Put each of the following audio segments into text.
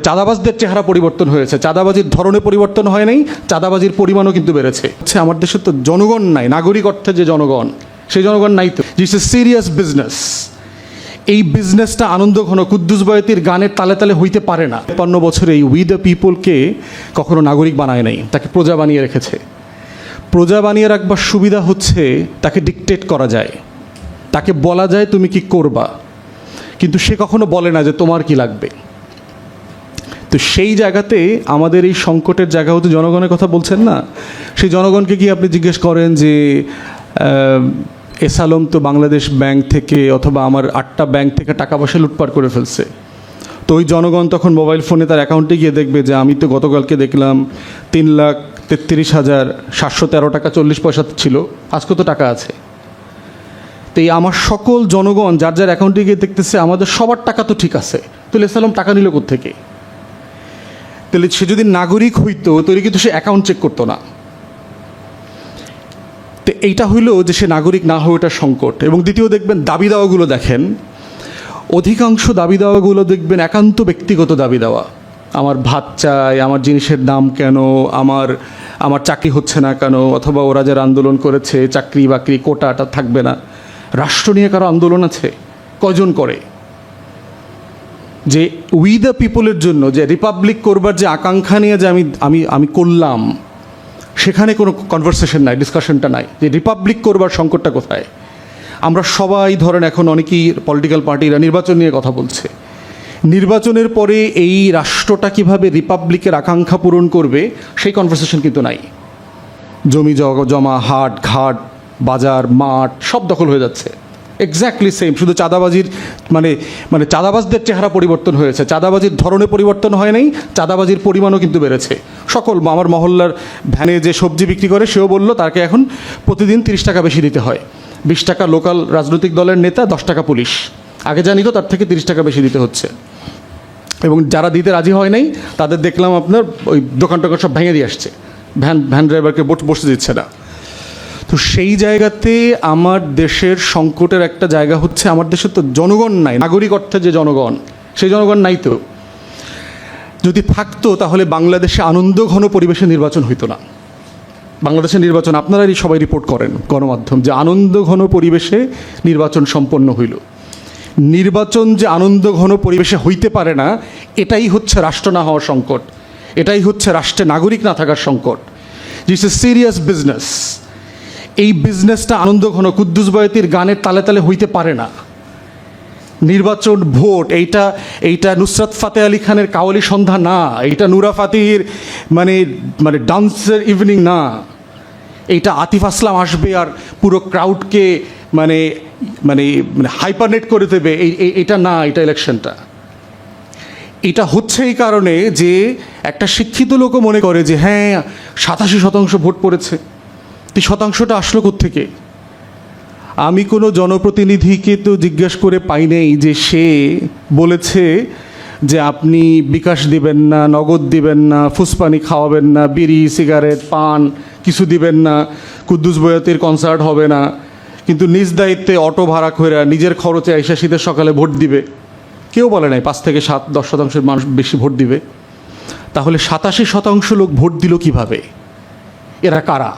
চাঁদাবাজদের চেহারা পরিবর্তন হয়েছে, চাঁদাবাজির ধরনে পরিবর্তন হয় নাই, চাঁদাবাজির পরিমাণও কিন্তু বেড়েছে। আমার দেশে তো জনগণ নাই, নাগরিক অর্থে যে জনগণ, সেই জনগণ নাই তো। This is serious business. এই বিজনেসটা আনন্দঘন কুদ্দুস বয়াতির গানের তালে তালে হইতে পারে না। ৫৫ বছরে এই উই দ্য পিপলকে কখনো নাগরিক বানায় নাই, তাকে প্রজা বানিয়ে রেখেছে। প্রজা বানিয়ে রাখবার সুবিধা হচ্ছে তাকে ডিকটেট করা যায়, তাকে বলা যায় তুমি কি করবা, কিন্তু সে কখনো বলে না যে তোমার কি লাগবে। তো সেই জায়গাতে আমাদের এই সংকটের জায়গা হতে জনগণের কথা বলছেন না, সেই জনগণকে কি আপনি জিজ্ঞেস করেন যে এস আলম তো বাংলাদেশ ব্যাংক থেকে অথবা আমার ৮টা ব্যাংক থেকে টাকা পয়সা লুটপাট করে ফেলছে, তো ওই জনগণ তখন মোবাইল ফোনে তার অ্যাকাউন্টে গিয়ে দেখবে যে আমি তো গতকালকে দেখলাম ৩,৩৩,৭১৩ টাকা ৪০ পয়সা ছিল, আজকে তো টাকা আছে। তো এই আমার সকল জনগণ যার যার অ্যাকাউন্টে গিয়ে দেখতেছে আমাদের সবার টাকা তো ঠিক আছে, তাহলে এস আলম টাকা নিল কোত্থেকে? তাহলে সে যদি নাগরিক হইতো তাহলে কিন্তু সে অ্যাকাউন্ট চেক করতো না। তো এইটা হইল যে সে নাগরিক না হয়ে ওটা সংকট। এবং দ্বিতীয় দেখবেন দাবি দাওয়াগুলো দেখেন, অধিকাংশ দাবি দাওয়াগুলো দেখবেন একান্ত ব্যক্তিগত দাবি দেওয়া। আমার ভাত চাই, আমার জিনিসের দাম কেন, আমার চাকরি হচ্ছে না কেন, অথবা ওরা যারা আন্দোলন করেছে চাকরি বাকরি কোটাটা থাকবে না। রাষ্ট্র নিয়ে কারো আন্দোলন আছে? কজন করে? যে উই দ্য পিপলের জন্য যে রিপাবলিক করবার যে আকাঙ্ক্ষা নিয়ে যে আমি করলাম, সেখানে কোনো কনভারসেশন নাই, ডিসকাশনটা নাই যে রিপাবলিক করবার সংকটটা কোথায়। আমরা সবাই ধরেন এখন অনেকেই পলিটিক্যাল পার্টিরা নির্বাচন নিয়ে কথা বলছে, নির্বাচনের পরে এই রাষ্ট্রটা কিভাবে রিপাবলিকের আকাঙ্ক্ষা পূরণ করবে সেই কনভারসেশন কিন্তু নাই। জমি জমা, হাট ঘাট, বাজার মাঠ সব দখল হয়ে যাচ্ছে, এক্স্যাক্টলি সেম। শুধু চাঁদাবাজির মানে চাঁদাবাজদের চেহারা পরিবর্তন হয়েছে, চাঁদাবাজির ধরনে পরিবর্তন হয় নাই, চাঁদাবাজির পরিমাণও কিন্তু বেড়েছে। সকল আমার মহল্লার ভ্যানে যে সবজি বিক্রি করে সেও বলল তাকে এখন প্রতিদিন 30 টাকা বেশি দিতে হয়। 20 টাকা লোকাল রাজনৈতিক দলের নেতা, 10 টাকা পুলিশ। আগে জানি তো তার থেকে 30 টাকা বেশি দিতে হচ্ছে। এবং যারা দিতে রাজি হয় নাই তাদের দেখলাম আপনার ওই দোকান টোকান সব ভেঙে দিয়ে আসছে, ভ্যান ড্রাইভারকে বসতে দিচ্ছে না। তো সেই জায়গাতে আমার দেশের সংকটের একটা জায়গা হচ্ছে আমার দেশে তো জনগণ নাই, নাগরিক অর্থে যে জনগণ, সেই জনগণ নাই তো। যদি থাকতো তাহলে বাংলাদেশে আনন্দঘন পরিবেশে নির্বাচন হইতো না। বাংলাদেশের নির্বাচন আপনারাই সবাই রিপোর্ট করেন গণমাধ্যম যে আনন্দঘন পরিবেশে নির্বাচন সম্পন্ন হইল। নির্বাচন যে আনন্দঘন পরিবেশে হইতে পারে না, এটাই হচ্ছে রাষ্ট্র না হওয়ার সংকট, এটাই হচ্ছে রাষ্ট্রে নাগরিক না থাকার সংকট। This is serious business. এই বিজনেসটা আনন্দঘন কুদ্দুস বয়াতির গানের তালে তালে হইতে পারে না। নির্বাচন ভোট এইটা নুসরাত ফাতে আলী খানের কাওয়ালি সন্ধ্যা না, এইটা নুরা ফাতির মানে ডান্সের ইভিনিং না, এইটা আতিফ আসলাম আসবে আর পুরো ক্রাউডকে মানে হাইপারনেট করে দেবে, এটা না। এটা ইলেকশনটা এটা হচ্ছে এই কারণে যে একটা শিক্ষিত লোকও মনে করে যে হ্যাঁ 87% ভোট পড়েছে। এই শতাংশটা আসলো কোত্থেকে? আমি কোনো জনপ্রতিনিধিকে তো জিজ্ঞেস করে পাই নাই যে সে বলেছে যে আপনি বিকাশ দিবেন না, নগদ দিবেন না, ফুসপানি খাওয়াবেন না, বিড়ি সিগারেট পান কিছু দিবেন না, কুদ্দুস বয়াতির কনসার্ট হবে না, কিন্তু নিজ দায়িত্বে অটো ভাড়া করে নিজের খরচে আইসা শীতের সকালে ভোট দিবে। কেউ বলে নাই 5 থেকে 7-10% মানুষ বেশি ভোট দিবে। তাহলে 87% লোক ভোট দিল কিভাবে? এরা কারা?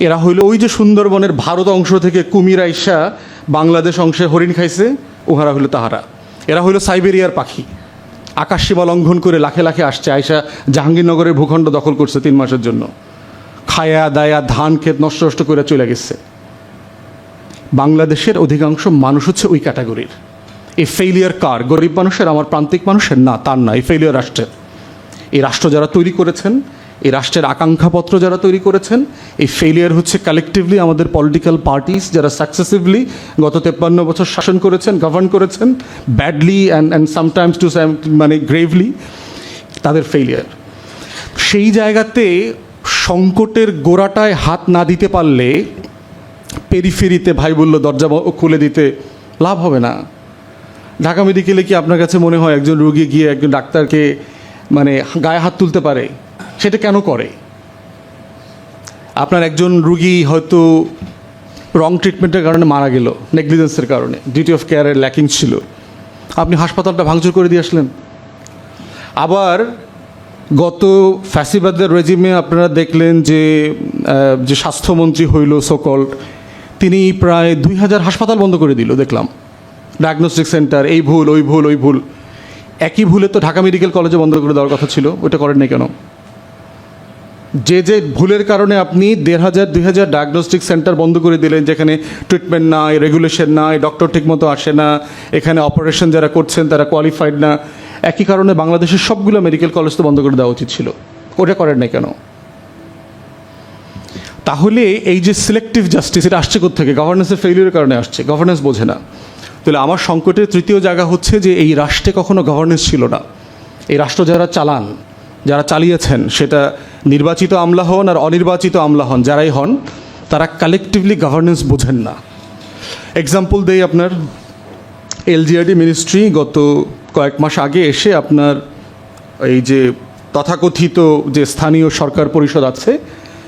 এরা হইল ওই যে সুন্দরবনের ভারত অংশ থেকে কুমির আইসা বাংলাদেশ অংশে হরিণ খাইছে, ওহারা হইল তাহারা। এরা হইল সাইবেরিয়ার পাখি, আকাশ সীমা লঙ্ঘন করে লাখে লাখে আসছে, আইসা জাহাঙ্গীরনগরের ভূখণ্ড দখল করছে 3 মাসের জন্য, খায়া দায়া ধান ক্ষেত নষ্ট করে চলে গেছে। বাংলাদেশের অধিকাংশ মানুষ হচ্ছে ওই ক্যাটাগরির। এই ফেইলিয়ার কার? গরিব মানুষের, আমার প্রান্তিক মানুষের না, তার না। এই ফেইলিয়ার রাষ্ট্রের। এই রাষ্ট্র যারা তৈরি করেছেন, এই রাষ্ট্রের আকাঙ্ক্ষাপত্র যারা তৈরি করেছেন, এই ফেইলিয়ার হচ্ছে কালেকটিভলি আমাদের পলিটিক্যাল পার্টিস যারা সাকসেসিভলি গত 53 বছর শাসন করেছেন, গভর্ন করেছেন, badly and sometimes too gravely, তাদের ফেইলিয়ার। সেই জায়গাতে সংকটের গোড়াটায় হাত না দিতে পারলে পেরিফেরিতে ভাই বলল দরজা খুলে দিতে লাভ হবে না। ঢাকা মেডিকেলে কি আপনার কাছে মনে হয় একজন রোগী গিয়ে একজন ডাক্তারকে গায়ে হাত তুলতে পারে? সেটা কেন করে? আপনার একজন রুগী হয়তো রং ট্রিটমেন্টের কারণে মারা গেল, নেগলিজেন্সের কারণে, ডিউটি অফ কেয়ারের ল্যাকিং ছিল, আপনি হাসপাতালটা ভাঙচুর করে দিয়ে আসলেন, আবার গত ফ্যাসিবাদের রেজিমে আপনারা দেখলেন যে স্বাস্থ্যমন্ত্রী হইল সোকল্ড, তিনি প্রায় 2000 হাসপাতাল বন্ধ করে দিল দেখলাম, ডায়াগনস্টিক সেন্টার, এই ভুল ওই ভুল ওই ভুল। একই ভুলে তো ঢাকা মেডিকেল কলেজে বন্ধ করে দেওয়ার কথা ছিল, ওটা করেন নাই কেন? যে ভুলের কারণে আপনি 1500-2000 ডায়াগনস্টিক সেন্টার বন্ধ করে দিলেন, যেখানে ট্রিটমেন্ট নাই, রেগুলেশন নাই, ডক্টর ঠিকমতো আসে না, এখানে অপারেশন যারা করছেন তারা কোয়ালিফাইড না, একই কারণে বাংলাদেশের সবগুলো মেডিকেল কলেজ তো বন্ধ করে দেওয়া উচিত ছিল, ওটা করেন নাই কেন? তাহলে এই যে সিলেক্টিভ জাস্টিস, এটা আসছে কোত্থেকে? গভর্নেন্সের ফেইলিউরের কারণে আসছে, গভর্নেন্স বোঝে না। তাহলে আমার সংকটের তৃতীয় জায়গা হচ্ছে যে এই রাষ্ট্রে কখনো গভর্নেন্স ছিল না। এই রাষ্ট্র যারা চালান, যারা চালিয়েছেন, সেটা নির্বাচিত আমলা হন আর অনির্বাচিত আমলা হন, যারাই হন, তারা কালেকটিভলি গভর্নেন্স বোঝেন না। এক্সাম্পল দেই, আপনার এলজিআরডি মিনিস্ট্রি গত কয়েক মাস আগে এসে আপনার এই যে তথাকথিত যে স্থানীয় সরকার পরিষদ আছে,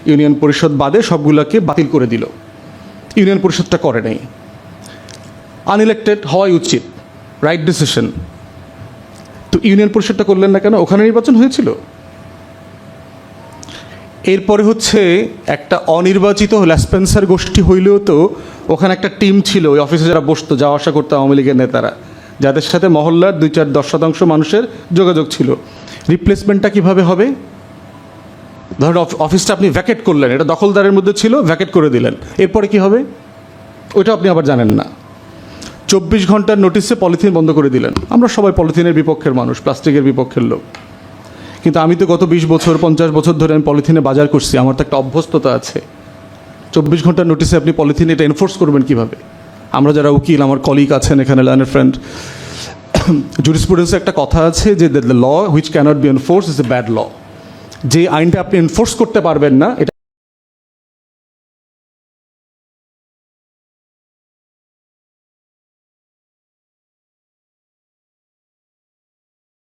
ইউনিয়ন পরিষদ বাদে সবগুলোকে বাতিল করে দিল। ইউনিয়ন পরিষদটা করে নাই, আনইলেক্টেড হওয়াই উচিত, রাইট ডিসিশন। তো ইউনিয়ন পরিষদটা করলেন না কেন? ওখানে নির্বাচন হয়েছিল। এরপরে হচ্ছে একটা অনির্বাচিত ল্যাসপেন্সার গোষ্ঠী হইলেও তো ওখানে একটা টিম ছিল, ওই অফিসে যারা বসতো, যাওয়া আসা করতো আওয়ামী লীগের নেতারা, যাদের সাথে মহল্লার 2-4-10% মানুষের যোগাযোগ ছিল। রিপ্লেসমেন্টটা কিভাবে হবে? ধরুন অফিসটা আপনি ভ্যাকেট করলেন, এটা দখলদারের মধ্যে ছিল, ভ্যাকেট করে দিলেন, এরপরে কি হবে ওইটা আপনি আবার জানেন না। 24 ঘন্টার নোটিসে পলিথিন বন্ধ করে দিলেন। আমরা সবাই পলিথিনের বিপক্ষের মানুষ, প্লাস্টিকের বিপক্ষের লোক, কিন্তু আমি তো গত 20 বছর 50 বছর ধরে আমি পলিথিনে বাজার করছি, আমার তো একটা অভ্যস্ততা আছে। 24 ঘন্টার নোটিসে আপনি পলিথিন এটা এনফোর্স করবেন কীভাবে? আমরা যারা উকিল, আমার কলিগ আছেন এখানে, লার্নার ফ্রেন্ড, জুরিসপ্রুডেন্সে একটা কথা আছে যে the law which cannot be enforce is a bad law. যে আইনটা আপনি এনফোর্স করতে পারবেন না, এটা